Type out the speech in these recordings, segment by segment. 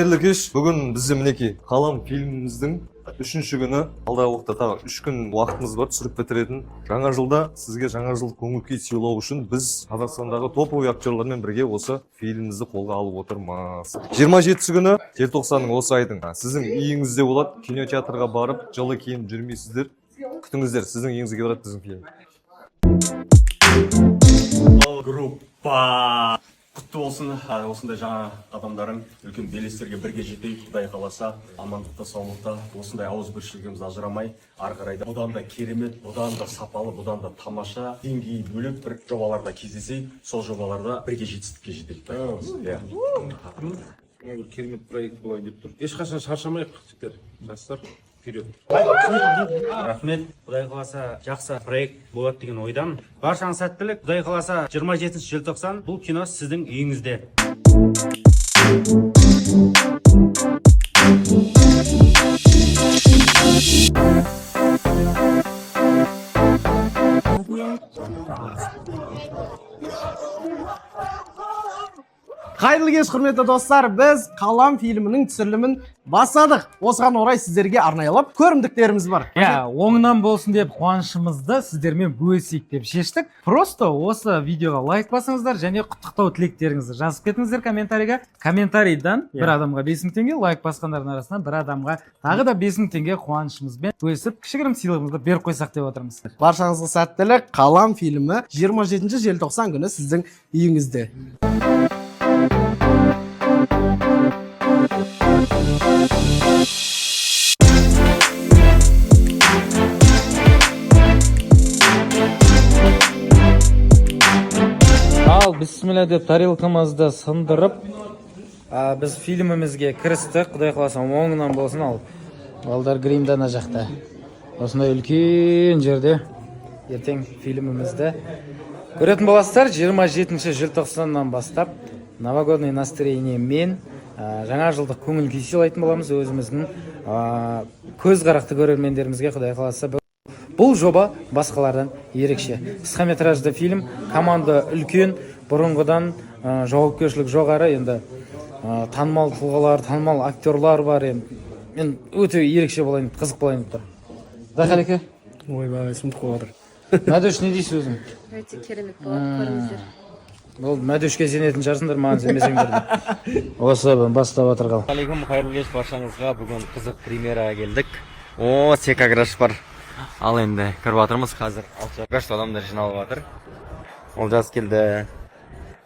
Қайырлы кеш. Бүгін бізде мінекей қалам фильміміздің 3-ші күні. Алдағы уақытта тағы 3 күн уақытымыз бар түсіріп бітіретін. Жаңа жылда сізге жаңа жыл көңіл-күй сыйлау үшін біз Қазақстандағы топовый актерлармен бірге осы фильмімізді қолға алып отырмыз. 27-ші күні желтоқсанның осы айдың сіздің үйіңізде болады. Кинотеатрға барып жылы киініп жүрмейсіздер. Күтіңіздер, сіздің үйіңізге барады біздің фильм. Группа құтты болсын. Осындай жаңа адамдарың үлкен белестерге бірге жетейік. Құдай қаласа, амандықта, саулықта, осындай ауызбіршілігіміз ажырамай, ары қарай да бұдан да керемет, бұдан да сапалы, бұдан да тамаша, деңгейі бөлек бір жобаларда кездесейік. Сол жобаларда бірге жетістікке жетейік. Керемет проект болайын деп тұр. Ешқашан шаршамайық, жастар. Вперед. Рахмет. Құдай қаласа жақсы проект болады деген ойдан. Баршаңыз сәттілік. Құдай қаласа 27 желтоқсан бұл кино сіздің үйіңізде. Қайырлы кеш, құрметті достар, біз қалам фильмінің түсірілімін бастадық. Осыған орай сіздерге арнайылап көрімдіктеріміз бар. Оңынан болсын деп қуанышымызды сіздермен бөлісейік деп шештік. Просто осы видеоға лайк басыңыздар және құттықтау тілектеріңізді жазып кетіңіздер комментарийға. Комментарийдан бір адамға 5000 теңге, лайк басқандардың арасынан бір адамға тағы да 5000 теңге қуанышымызбен бөлісіп, кішігірім сыйлығымызды беріп қойсақ деп отырмыз. Баршаңызға сәттілік. Қалам фильмі 27 желтоқсан күні сіздің үйіңізде. Ал бисмилля деп тарелкамызды сындырып, біз фильмімізге кірістік. Құдай қаласа оңынан болсын. Ал балдар гримді ана жақта. Осындай үлкен жерде ертең фильмімізді көретін боласыздар. 27 желтоқсаннан бастап новогодный настроение мен жаңа жылдық көңіл күй сыйлайтын боламыз өзіміздің көз қарақты көрермендерімізге. Құдай қаласа бұл жоба басқалардан ерекше. Қысқаметражды фильм, команда үлкен, бұрынғыдан жауапкершілік жоғары, енді танымал тұлғалар, танымал актерлар бар. Мен өте ерекше болайын, қызық болайын деп тұр. Дақалеке? Ойбай, сұмдық болатыр. Мәдөш, не дейсіз өзің? Өте керемет болады, көріңіздер. Ол мәдөшке сенетін жарсыңдар, маған сенбесеңдер. Осы бастап отырғал. Алейкум, қайырлы кеш баршаңызға. Бүгін қызық премьераға келдік. Секаграш бар. Ал енді көріп жатырмыз қазір. Алшағаш адамдар жиналып жатыр. Ол жас келді.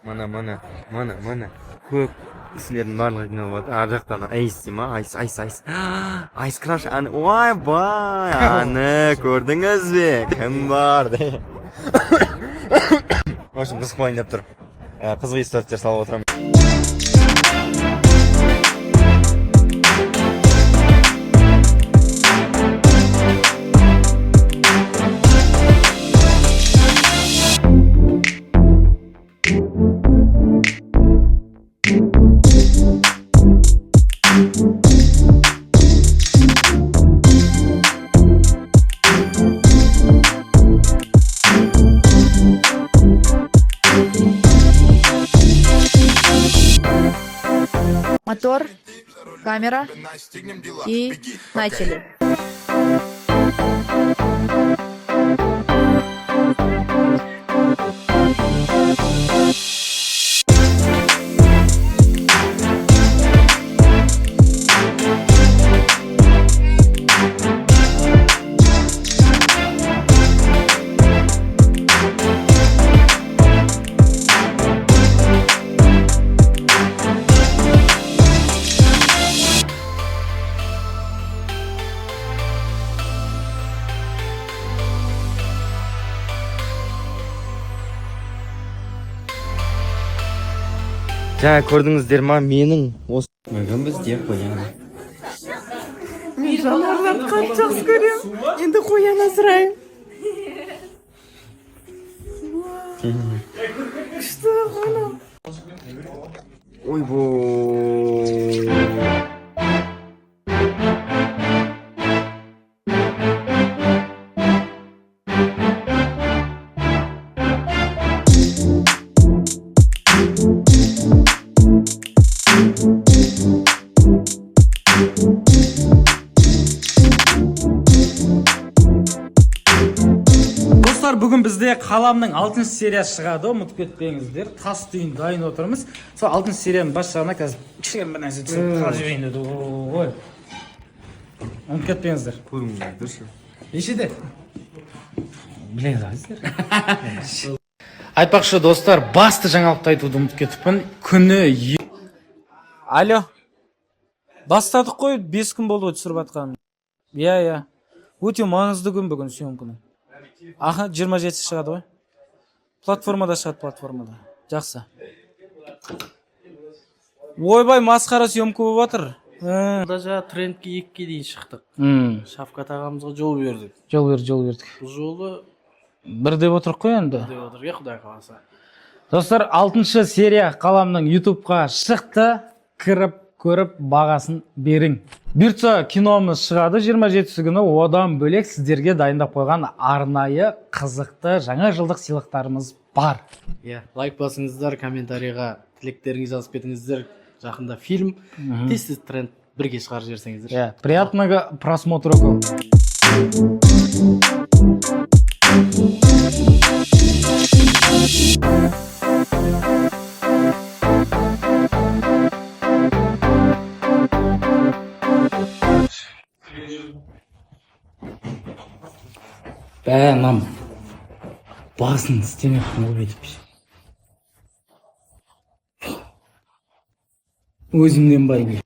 Мына. Көп кісілердің барлығы жиналып жатыр. Ар жақтан айс дей ма? Айс. Айс краш. Ой бай, аны көрдіңіз бе? Кім бар? В общем, қызық болайын деп тұр. Қызық историялар салып отырамын. Мотор, камера и начали. Жаңа көрдіңіздер ма, менің осы мүгін бізде қоян. Мен жанарларды қатты жақсы көрем. Енді қоян асырайым. Күшті қоян. Ой бой. бізде қаламның 6 сериясы шығады, ұмытып кетпеңіздер. Тас түйін дайын отырмыз. Сол 6 серияның бас жағына қазір кішкене бір нәрсе түсіріп қалып жіберейін деді. Ой. Ұмытып кетпеңіздер. көріңіздерші. Нешеде? Біле қалайсыздар. Айтпақшы достар, басты жаңалықты айтуды ұмытып кетіппін. Күні Алло. Бастадық қой, 5 күн болды түсіріп жатқан. Иә. Өте маңызды күн бүгін, съемканың. Аха, 27 шығады ғой. Платформада шығады, платформада. Жақсы. Ойбай, масқара съемка болып жатыр. Даже трендке 2-ге дейін шықтық. Шавкат ағамызға жол бердік. Жол бердік. Бұл жолы Бір деп отырық қой енді. деп отыр, Құдай қаласа. Достар, 6 серия қаламның YouTube-ға шықты. Кіріп, көріп, бағасын берің. Бұйыртса киномыз шығады 27 күні. Одан бөлек сіздерге дайындап қойған арнайы қызықты жаңа жылдық сыйлықтарымыз бар. Лайк басыңыздар, комментарийға тілектеріңізді жазып кетіңіздер. Жақында фильм, тез тренд бірге шығарып жіберсеңіздер. Приятного просмотра. Бәнам. Басын істемек қылып етіп. Өзімнен бай.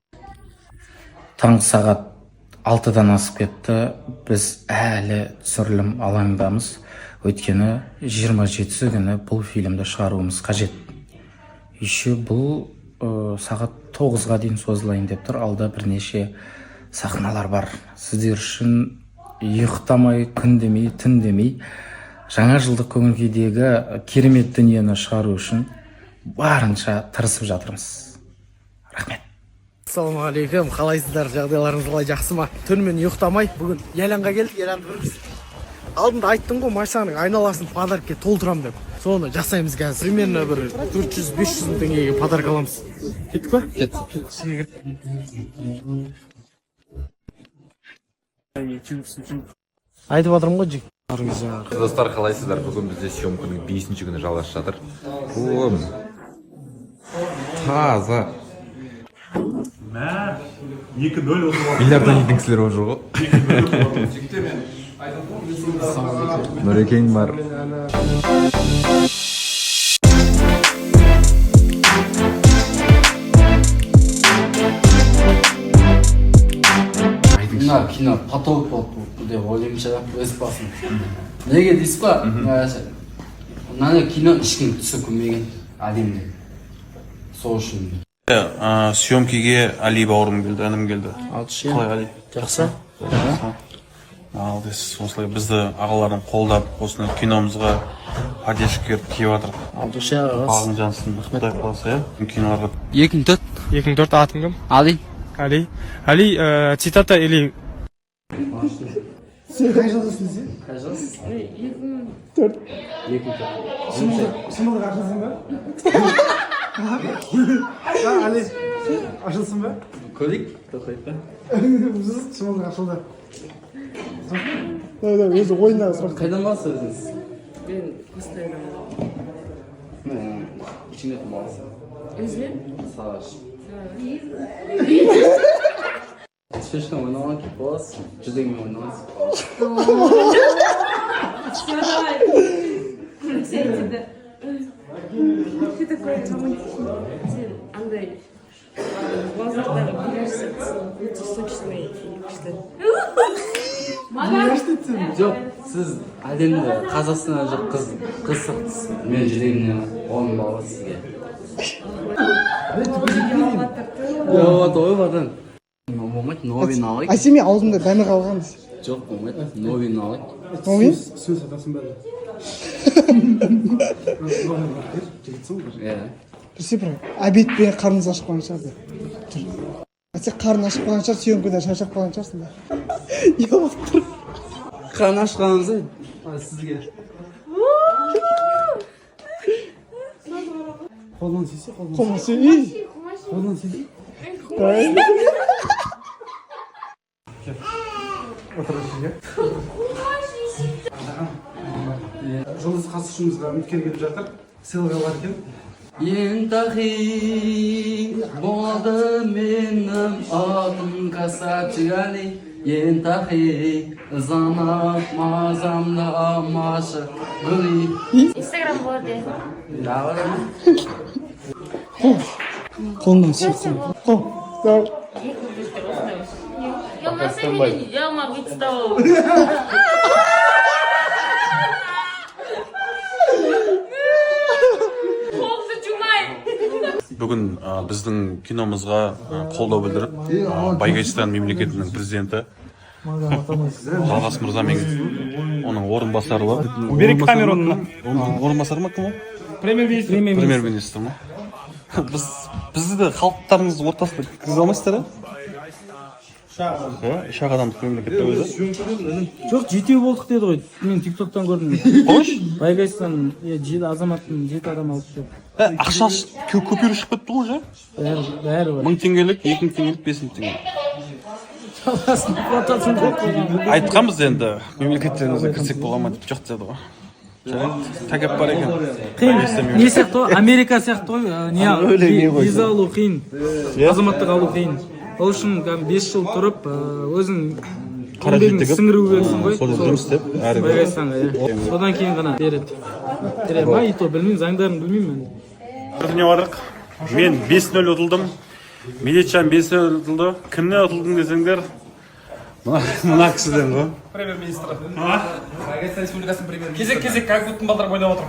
Таңғы сағат 6-дан асып кетті. Біз әлі түсірілім алаңдамыз. Өйткені 27 күні бұл фильмді шығаруымыз қажет. Еще бұл сағат 9-ға дейін созылайын деп тұр. Алда бірнеше сахналар бар. Сіздер үшін ұйықтамай, күн демей, түн демей, жаңа жылдық көңіл-күйдегі керемет дүниені шығару үшін барынша тырысып жатырмыз. Рахмет. Ассалаумағалейкум, қалайсыздар, жағдайларыңыз қалай, жақсы ма? Түнімен ұйықтамай, бүгін Еланға келдік, Еланды біріміз. Алдында айттым ғой, машинаның айналасын подаркке толтырам деп. Соны жасаймыз қазір. Примерно бір 400-500 мың теңгеге подарка аламыз. Кеттік па? Кеттік. Айтып жатырмын ғой, жек. Достар, қалайсыздар? Бүгін бізде съемканың 5-ші күні жалғасып жатыр. Таза. 2-0 Миллиардтан едің кісілер ол жоғы. Нұрекең бар. Мына кино потолок болды деп ойлаймын ше, өз басым. Неге дейсіз ба? Мына кино ешкім түсі көрмеген әдемі. Сол үшін. Съемкеге Али бауырым келді, інім келді. Қалай Али? Жақсы. Ал десіз, осылай бізді ағалардың қолдап, осыны киномызға поддержка киіп жатыр. Алдыша ағас. Бағың жансын, Құдай қаласа, киноларға. 2-4 атың кім? Али. Али, цитата или... Сен қай жылдысың сен? Қай жылдысың? 2-4. 2-4. Шымылдық ашылсың ба? Али, ашылсың ба? Көлік? Тоқайып ба? Шымылдық ашылды. Өзі ойындағы сұрақ. Қайдан балсы өзіңіз? Мен Қостанайдан. İçinde tutmalısın. Özür? Savaş. Çeşitli oynamak boz, cüzden mi oynamak? Что такое романтичный? Андрей. Глаза берешься, эти сочные что Жоқ, сіз әлемде Қазақстаннан жоқ қыз сақтысыз. Мен жүрегімнен оның баласы сізге. Жоқ, ойбадан. Болмайды, новин алайық. А сен мен аузымда дәмі қалған. Жоқ, болмайды, новин алайық. Новин? Сөз атасың бәрі. Иә. Бірсе бір обедпен қарныңыз ашып қалған шығар. Сен қарның ашып қалған шығар, съемкада шаршап қалған шығарсың да. Yok. Қарны ашқанымызда сізге. Қолдан сесе, Қолдан сей. қолдан сесе. Жұлдыз ұшымызға үміткер келіп жатыр. Сыйлығы бар екен. Ентахи болды менің атым касатчигали. Ентахи занап мазамда амашы гүли. Инстаграм болады. Қолынан сүйсің. Я на самом деле я могу встал. Бүгін біздің киномызға қолдау білдіріп, Байгайстан мемлекетінің президенті Жалғас Мырза мен оның орынбасары бар. Берік Камеронның Орынбасары ма кім ол? Премьер-министр ма? Бізді де халықтарыңыз ортасына кіргізе алмайсыздар, үш ақ адамдық мемлекетте өзі. Жоқ, жетеу болдық деді ғой. Мен TikTok'тан көрдім. Қош? Байгайстан азаматтың 7 адам алып шығып. Ақша көпірі шығып кетті ғой, Бәрі бар. 1000 теңгелік, 2000 теңгелік, 5000 теңгелік. Жалғасын платасын көп қойған. Айтқанбыз енді, мемлекеттеріңізге кірсек болған ма деп жоқ деді ғой. Тәкеп бар екен. Қиын. Не сияқты ғой? Америка сияқты ғой. Виза алу қиын. Азаматтық алу қиын. Ол үшін 5 жыл тұрып, өзің еңбегіңді сіңіру керексің ғой. Сол жұмыс істеп, Байгайстанға, содан кейін ғана береді. Ма, и то білмеймін, заңдарын білмеймін мен. Түріне бардық. Мен 5-0 ұтылдым. Медетжан 5-0 ұтылды. Кімнен ұтылдың десеңдер? Мына кісіден ғой. премьер-министрі. Байгайстан Республикасының премьер-министрі. Кезек как будто балдар ойнап отыр.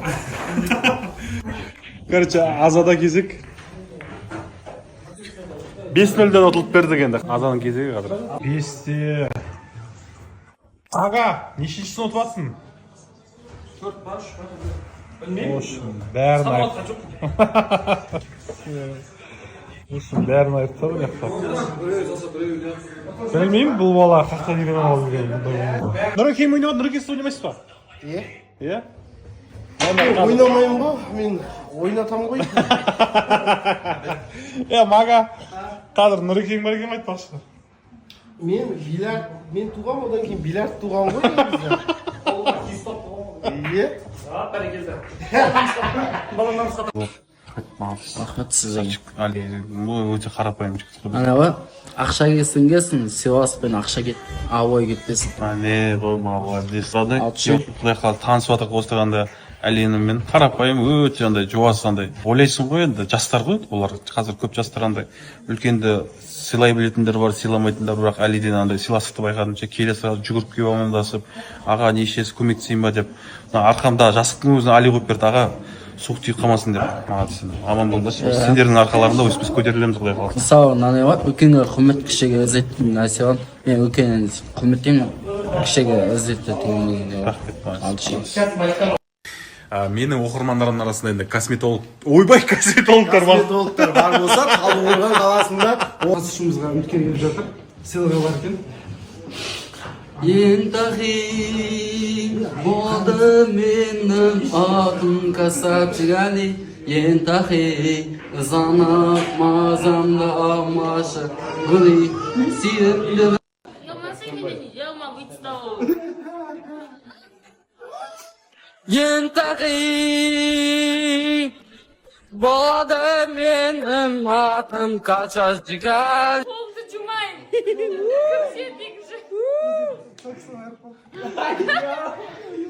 Короче, азада кезек. 5-0-ден ұтылып бердік енді. Азаның кезегі қазір. 5-те. Аға, нешіншісін ұтып атсың? 4 па, 3 па? Білмеймін. Бәрін айып. Бәрін айыптар ғой яқта. Білмеймін, бұл бала қақта деген алып жүрген. Нұрекем ойнауды, Нұрекесіз ойнамайсыз ба? Иә? Ойнамайын ғой, мен ойнатам ғой. Маға, қазір Нұрекең бар екен айтпақшы. Мен туғам, одан кейін бильярд туған ғой. Иә? Рахмет сізге. Өте қарапайым жігіт. Анау ақша келсін, Севас пен ақша кет, ауой кетпесін. Не, болма, құдай қалады танысып жатырық осыған әлеммен қарапайым өте андай жуас андай. Ойлайсың ғой енді жастар ғой, олар қазір көп жастар андай үлкенді сыйлай білетіндер бар, сыйламайтындар, бірақ әлиден андай сыйластықты байқадымша келе сразу жүгіріп келіп амандасып, аға нешесі көмектесейін ба деп, арқамда жастықтың өзін али қойып берді, аға суық тиіп қалмасын деп. Аман болыңдаршы. Сендердің арқаларында біз көтерілеміз құдай қаласа. Мысалы, мынандай бар, үлкенге құрмет, кішіге ізет деген нәрсе бар. Мен үлкеннен құрметтеймін, кішіге ізетті деген. Менің оқырмандарымның арасында енді косметолог, ойбай косметологтар бар. Косметологтар бар болса, Талдықорған қаласында ұшымызға үміткер келіп жатыр. Сыйлығы бар екен. Ентахи болды менің атым касатчигали. Ентахи занап мазамда амашы гүли. Сүйімді Я на самом деле я могу встал. Ентахи болды менің атым касатчигали. Қолды жумайын.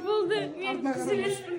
Болды, мен сөйлеспін.